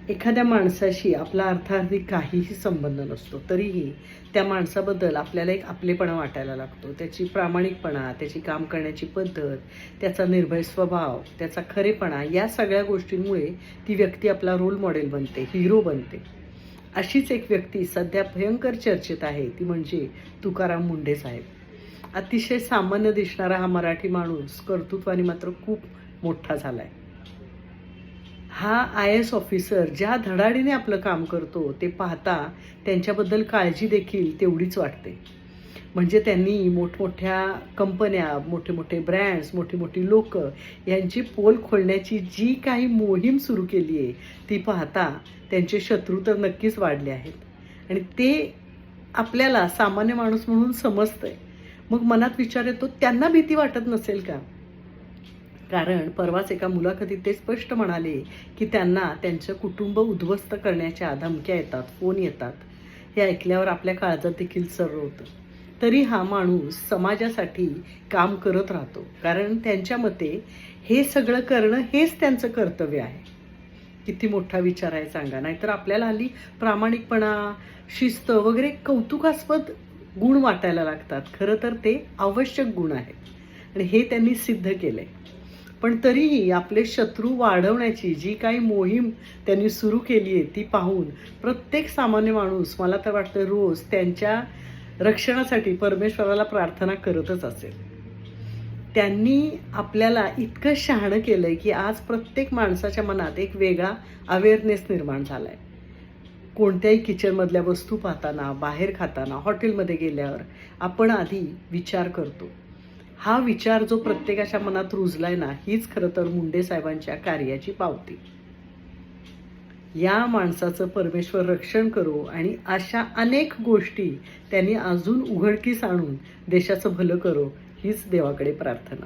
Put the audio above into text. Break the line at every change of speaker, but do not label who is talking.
एखाद्या माणसाशी आपला अर्थार्थी काहीही संबंध नसतो, तरीही त्या माणसाबद्दल आपल्याला एक आपलेपणा वाटायला लागतो. त्याची प्रामाणिकपणा, त्याची काम करण्याची पद्धत, त्याचा निर्भय स्वभाव, त्याचा खरेपणा, या सगळ्या गोष्टींमुळे ती व्यक्ती आपला रोल मॉडेल बनते, हिरो बनते. अशीच एक व्यक्ती सध्या भयंकर चर्चेत आहे, ती म्हणजे तुकाराम मुंढे साहेब. अतिशय सामान्य दिसणारा हा मराठी माणूस कर्तृत्वाने मात्र खूप मोठा झालाय. हा IAS ऑफिसर ज्या धडाडीने आपलं काम करतो ते पाहता त्यांच्याबद्दल काळजी देखील तेवढीच वाटते. म्हणजे त्यांनी मोठमोठ्या कंपन्या, मोठे मोठे ब्रँड्स, मोठी मोठी लोक यांची पोल खोलण्याची जी काही मोहीम सुरू केली आहे, ती पाहता त्यांचे शत्रू तर नक्कीच वाढले आहेत आणि ते आपल्याला सामान्य माणूस म्हणून समजतंय. मग मनात विचार येतो, त्यांना भीती वाटत नसेल का? कारण परवाच एका मुलाखतीत ते स्पष्ट म्हणाले की त्यांना त्यांचं कुटुंब उद्ध्वस्त करण्याच्या धमक्या येतात, फोन येतात. हे ऐकल्यावर आपल्या काळजात देखील सर्र होतं. तरी हा माणूस समाजासाठी काम करत राहतो, कारण त्यांच्या मते हे सगळं करणं हेच त्यांचं कर्तव्य आहे. किती मोठा विचार आहे सांगा. नाहीतर आपल्याला हल्ली प्रामाणिकपणा, शिस्त वगैरे कौतुकास्पद गुण वाटायला लागतात. खरं तर ते आवश्यक गुण आहेत आणि हे त्यांनी सिद्ध केलंय. पण तरीही आपले शत्रू वाढवण्याची जी काही मोहीम त्यांनी सुरू केली आहे, ती पाहून प्रत्येक सामान्य माणूस, मला तर वाटतं, रोज त्यांच्या रक्षणासाठी परमेश्वराला प्रार्थना करतच असेल. त्यांनी आपल्याला इतकं शहाणं केलंय की आज प्रत्येक माणसाच्या मनात एक वेगळा अवेअरनेस निर्माण झालाय. कोणत्याही किचनमधल्या वस्तू पाहताना, बाहेर खाताना, हॉटेलमध्ये गेल्यावर आपण आधी विचार करतो. हा विचार जो प्रत्येकाच्या मनात रुजलाय ना, हीच खरं तर मुंडे साहेबांच्या कार्याची पावती. या माणसाचं परमेश्वर रक्षण करो आणि अशा अनेक गोष्टी त्यांनी अजून उघडकीस आणून देशाचं भलं करो, हीच देवाकडे प्रार्थना.